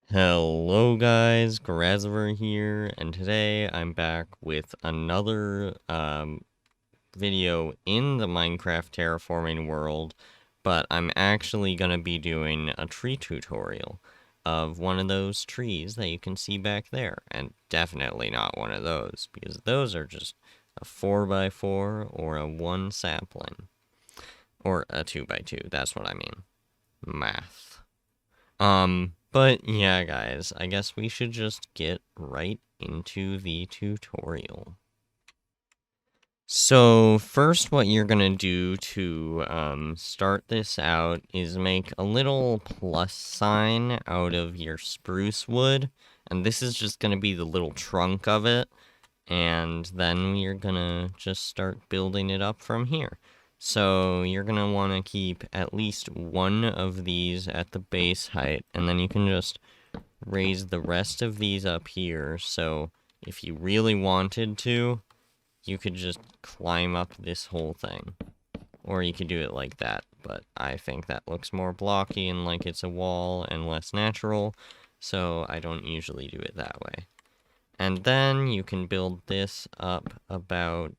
Hello guys, Gorazaver here, and today I'm back with another video in the Minecraft terraforming world, but I'm actually going to be doing a tree tutorial of one of those trees that you can see back there, and definitely not one of those, because those are just a 4x4 or a 1 sapling, or a 2x2, that's what I mean. Math. But yeah, guys, I guess we should just get right into the tutorial. So first, what you're gonna do to start this out is make a little plus sign out of your spruce wood, and this is just gonna be the little trunk of it, and then you're gonna just start building it up from here. So you're going to want to keep at least one of these at the base height, and then you can just raise the rest of these up here. So if you really wanted to, you could just climb up this whole thing. Or you could do it like that, but I think that looks more blocky and like it's a wall and less natural, so I don't usually do it that way. And then you can build this up about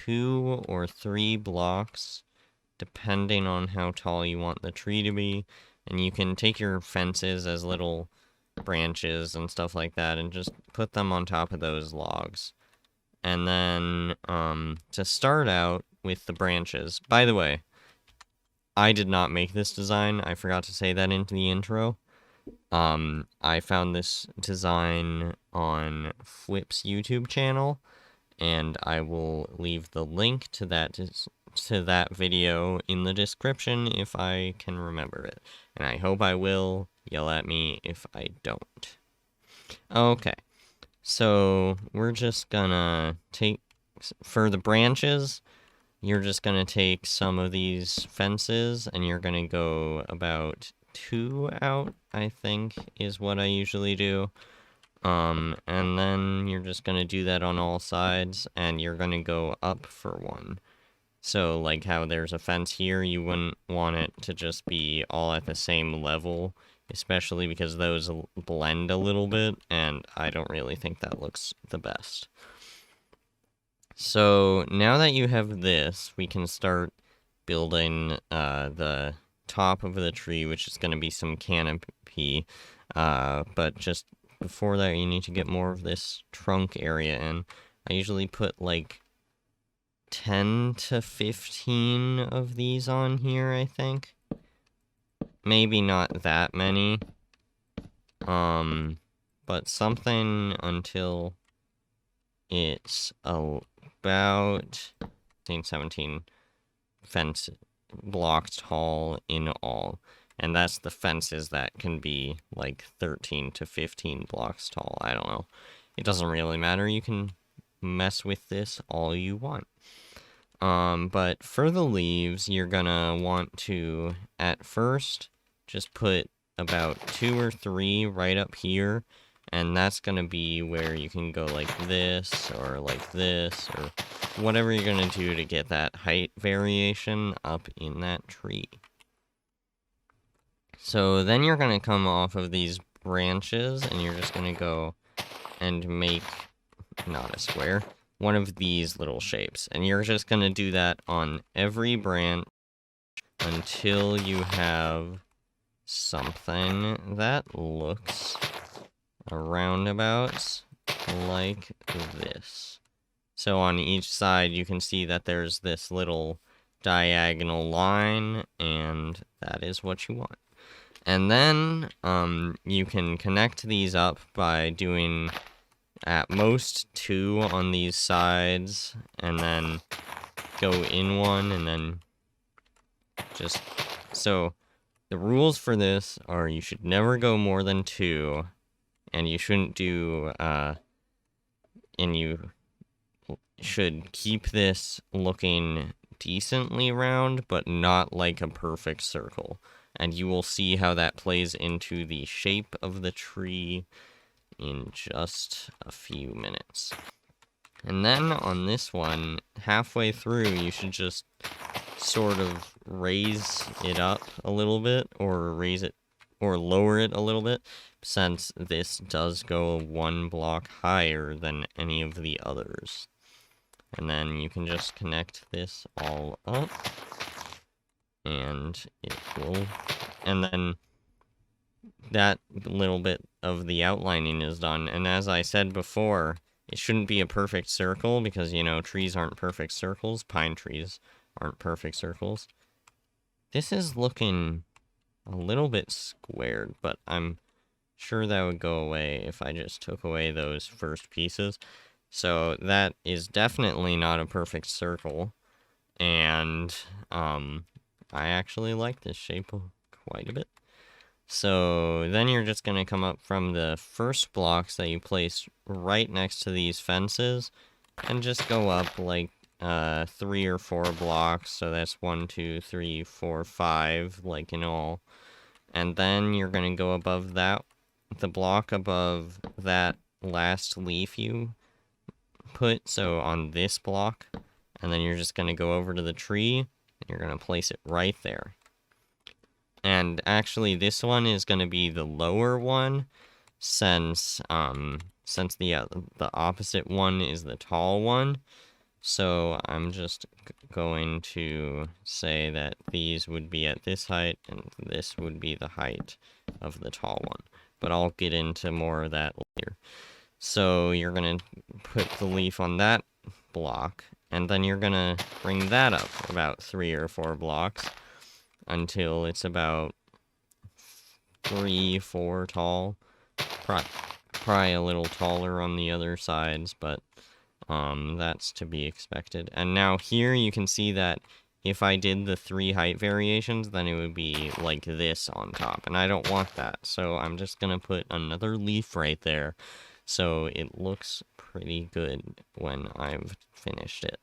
2 or 3 blocks, depending on how tall you want the tree to be. And you can take your fences as little branches and stuff like that and just put them on top of those logs. And then, to start out with the branches, by the way, I did not make this design. I forgot to say that into the intro. I found this design on Flip's YouTube channel, and I will leave the link to that video in the description if I can remember it. And I hope I will. Yell at me if I don't. Okay, so we're just gonna take, for the branches, you're just gonna take some of these fences and you're gonna go about 2 out, I think, is what I usually do. And then you're just gonna do that on all sides, and you're gonna go up for 1. So, like how there's a fence here, you wouldn't want it to just be all at the same level, especially because those blend a little bit, and I don't really think that looks the best. So, now that you have this, we can start building the top of the tree, which is gonna be some canopy, but just before that, you need to get more of this trunk area in. I usually put like 10 to 15 of these on here, I think. Maybe not that many. But something until it's about 17 fence blocks tall in all. And that's the fences that can be like 13 to 15 blocks tall. I don't know. It doesn't really matter. You can mess with this all you want. But for the leaves, you're gonna want to, at first, just put about 2 or 3 right up here. And that's gonna be where you can go like this, or whatever you're gonna do to get that height variation up in that tree. So then you're going to come off of these branches, and you're just going to go and make, not a square, one of these little shapes. And you're just going to do that on every branch until you have something that looks roundabout like this. So on each side, you can see that there's this little diagonal line, and that is what you want. And then, you can connect these up by doing at most 2 on these sides, and then go in one, and then just, so, the rules for this are you should never go more than 2, and you shouldn't do, and you should keep this looking decently round, but not like a perfect circle. And you will see how that plays into the shape of the tree in just a few minutes. And then on this one, halfway through, you should just sort of raise it up a little bit, or raise it or lower it a little bit, since this does go 1 block higher than any of the others. And then you can just connect this all up, and it will, and then that little bit of the outlining is done. And as I said before, it shouldn't be a perfect circle because, you know, trees aren't perfect circles. Pine trees aren't perfect circles. This is looking a little bit squared, but I'm sure that would go away if I just took away those first pieces. So that is definitely not a perfect circle. And I actually like this shape quite a bit. So then you're just going to come up from the first blocks that you place right next to these fences and just go up like 3 or 4 blocks. So that's 1, 2, 3, 4, 5, like in all. And then you're going to go above that, the block above that last leaf you put, so on this block. And then you're just going to go over to the tree, and you're going to place it right there. And actually, this one is going to be the lower one, since the opposite one is the tall one. So I'm just going to say that these would be at this height, and this would be the height of the tall one. But I'll get into more of that later. So you're going to put the leaf on that block, and then you're going to bring that up about 3 or 4 blocks until it's about 3, 4 tall. Probably a little taller on the other sides, but that's to be expected. And now here you can see that if I did the 3 height variations, then it would be like this on top, and I don't want that. So I'm just gonna put another leaf right there, so it looks pretty good when I've finished it.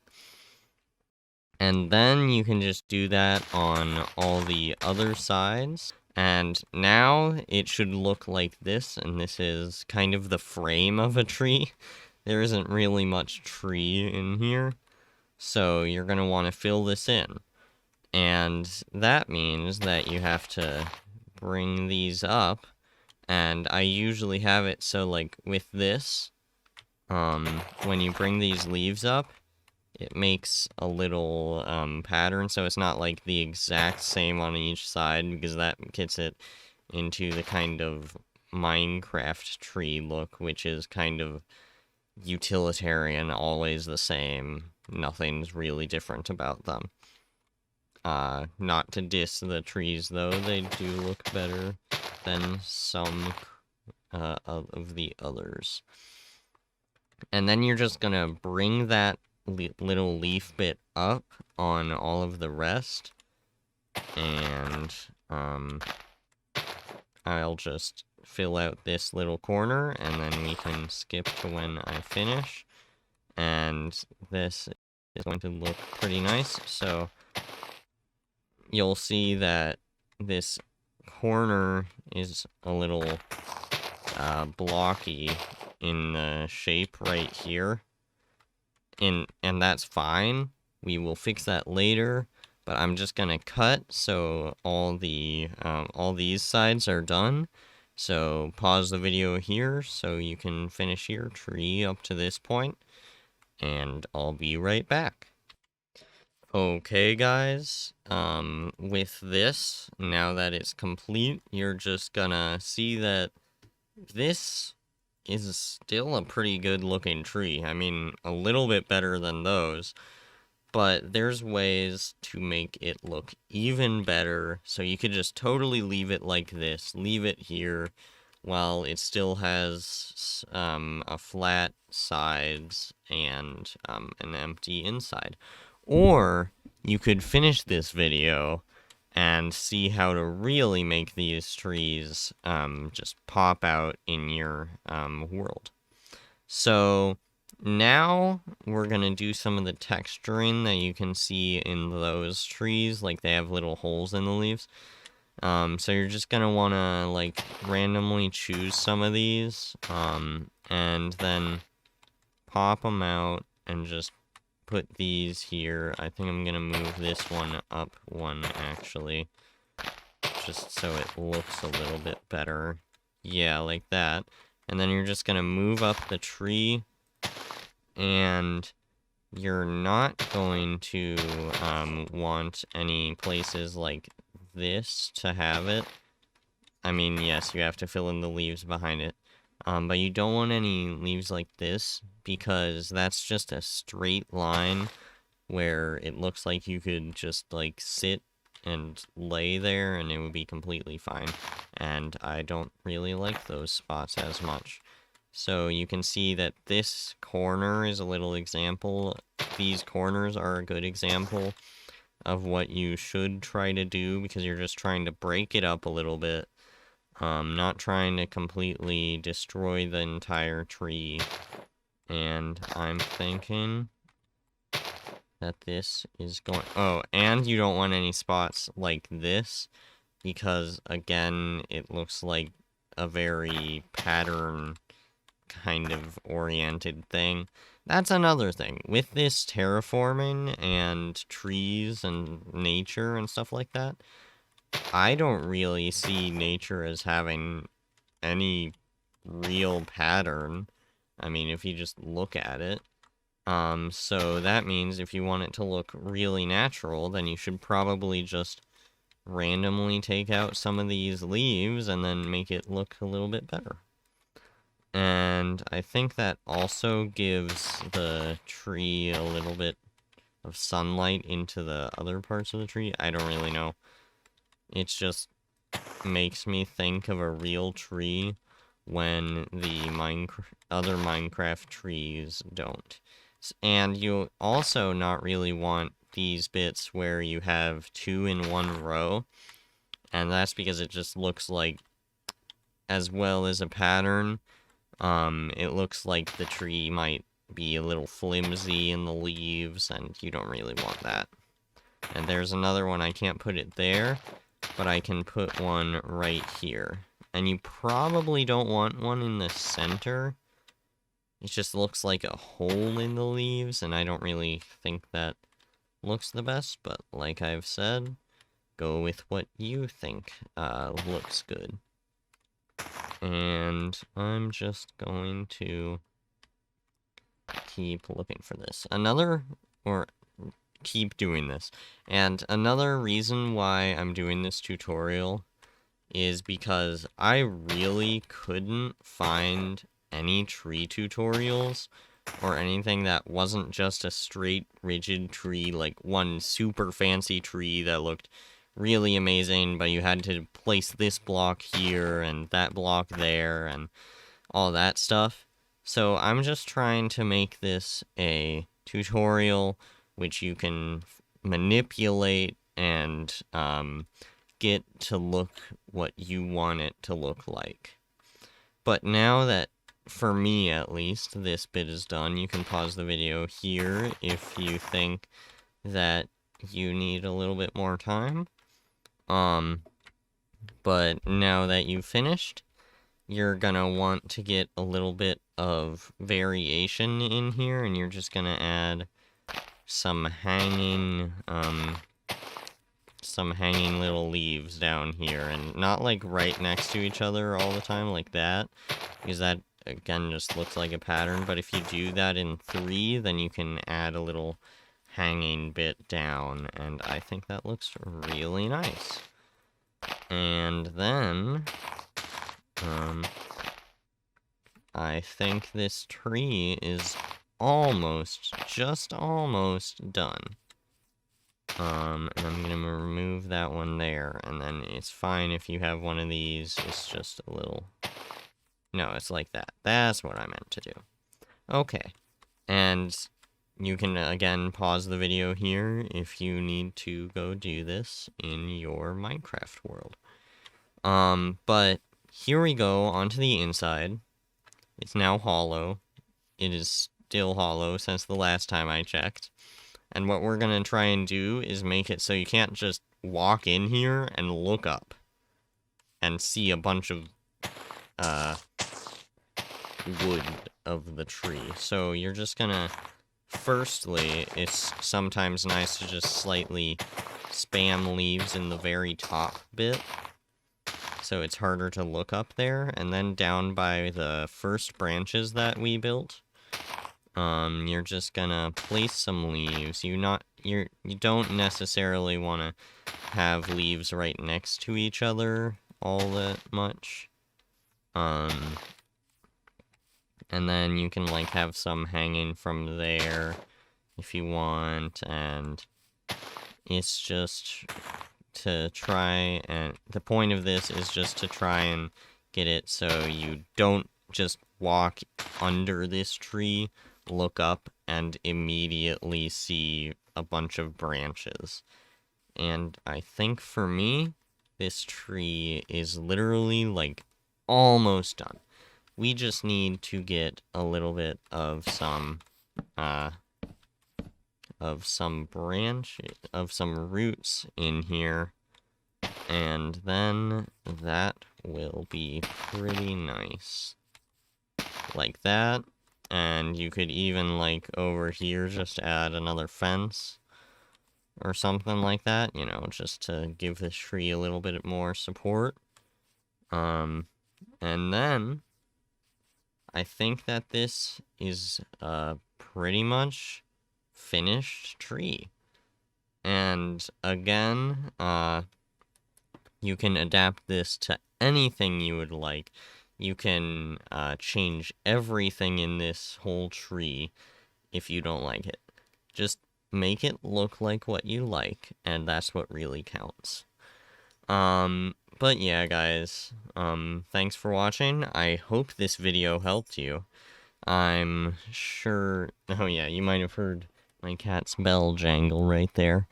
And then you can just do that on all the other sides. And now it should look like this, and this is kind of the frame of a tree. There isn't really much tree in here, so you're going to want to fill this in. And that means that you have to bring these up, and I usually have it so, like, with this, when you bring these leaves up, it makes a little pattern, so it's not like the exact same on each side, because that gets it into the kind of Minecraft tree look, which is kind of utilitarian, always the same. Nothing's really different about them. Not to diss the trees, though, they do look better than some of the others. And then you're just gonna bring that little leaf bit up on all of the rest, and I'll just fill out this little corner, and then we can skip to when I finish, and this is going to look pretty nice. So you'll see that this corner is a little blocky in the shape right here. And that's fine. We will fix that later, but I'm just gonna cut so all these sides are done. So pause the video here so you can finish your tree up to this point, and I'll be right back. Okay, guys, with this, now that it's complete, you're just gonna see that this is still a pretty good looking tree. I mean, a little bit better than those, but there's ways to make it look even better. So you could just totally leave it like this, leave it here, while it still has a flat sides and an empty inside. Or you could finish this video and see how to really make these trees just pop out in your world. So now we're going to do some of the texturing that you can see in those trees, like they have little holes in the leaves. So you're just going to want to like randomly choose some of these and then pop them out and just put these here. I think I'm gonna move this one up one, actually. just so it looks a little bit better. Yeah, like that. And then you're just gonna move up the tree, and you're not going to want any places like this to have it. I mean, yes, you have to fill in the leaves behind it. But you don't want any leaves like this, because that's just a straight line where it looks like you could just, like, sit and lay there and it would be completely fine. And I don't really like those spots as much. So you can see that this corner is a little example. These corners are a good example of what you should try to do, because you're just trying to break it up a little bit. Not trying to completely destroy the entire tree. And I'm thinking that this is going... Oh, and you don't want any spots like this, because, again, it looks like a very pattern kind of oriented thing. That's another thing. With this terraforming and trees and nature and stuff like that, I don't really see nature as having any real pattern. I mean, if you just look at it. So that means if you want it to look really natural, then you should probably just randomly take out some of these leaves and then make it look a little bit better. And I think that also gives the tree a little bit of sunlight into the other parts of the tree. I don't really know. It just makes me think of a real tree when the other Minecraft trees don't. And you also not really want these bits where you have 2 in 1 row. And that's because it just looks like, as well as a pattern, it looks like the tree might be a little flimsy in the leaves, and you don't really want that. And there's another one. I can't put it there, but I can put one right here. And you probably don't want one in the center. It just looks like a hole in the leaves, and I don't really think that looks the best, but like I've said, go with what you think looks good. And I'm just going to keep looking for this. Keep doing this. And another reason why I'm doing this tutorial is because I really couldn't find any tree tutorials or anything that wasn't just a straight rigid tree, like one super fancy tree that looked really amazing, but you had to place this block here and that block there and all that stuff. So I'm just trying to make this a tutorial which you can manipulate and get to look what you want it to look like. But now that, for me at least, this bit is done, you can pause the video here if you think that you need a little bit more time. But now that you've finished, you're gonna want to get a little bit of variation in here, and you're just gonna add some hanging little leaves down here, and not like right next to each other all the time like that, because that again just looks like a pattern. But if you do that in 3, then you can add a little hanging bit down, and I think that looks really nice. And then I think this tree is just almost done. And I'm gonna remove that one there, and then it's fine if you have one of these. It's just a little... No, it's like that. That's what I meant to do. Okay. And you can, again, pause the video here if you need to go do this in your Minecraft world. But here we go onto the inside. It's now hollow. It is still hollow since the last time I checked. And what we're going to try and do is make it so you can't just walk in here and look up and see a bunch of wood of the tree. So you're just going to, firstly, it's sometimes nice to just slightly spam leaves in the very top bit so it's harder to look up there. And then down by the first branches that we built, you're just gonna place some leaves. You don't necessarily want to have leaves right next to each other all that much. And then you can, like, have some hanging from there if you want, and it's just to try, and the point of this is just to try and get it so you don't just walk under this tree, look up, and immediately see a bunch of branches. And I think for me, this tree is literally, like, almost done. We just need to get a little bit of some roots in here, and then that will be pretty nice. Like that, and you could even, like, over here just add another fence or something like that, you know, just to give this tree a little bit more support. And then I think that this is pretty much finished tree. And again, you can adapt this to anything you would like. You can change everything in this whole tree if you don't like it. Just make it look like what you like, and that's what really counts. But yeah, guys, thanks for watching. I hope this video helped you. I'm sure... Oh yeah, you might have heard my cat's bell jangle right there.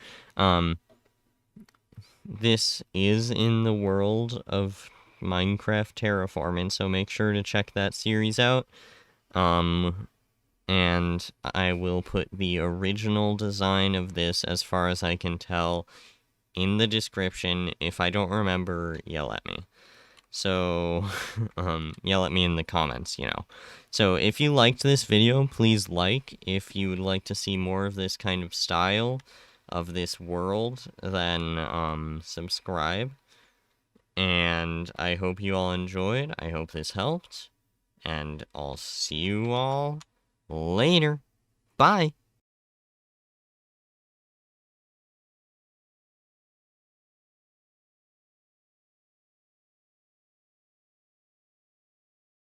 This is in the world of Minecraft terraforming, so make sure to check that series out. And I will put the original design of this, as far as I can tell, in the description. If I don't remember, yell at me. So, yell at me in the comments, you know. So, if you liked this video, please like. If you would like to see more of this kind of style of this world, then, subscribe. And I hope you all enjoyed. I hope this helped. And I'll see you all later. Bye.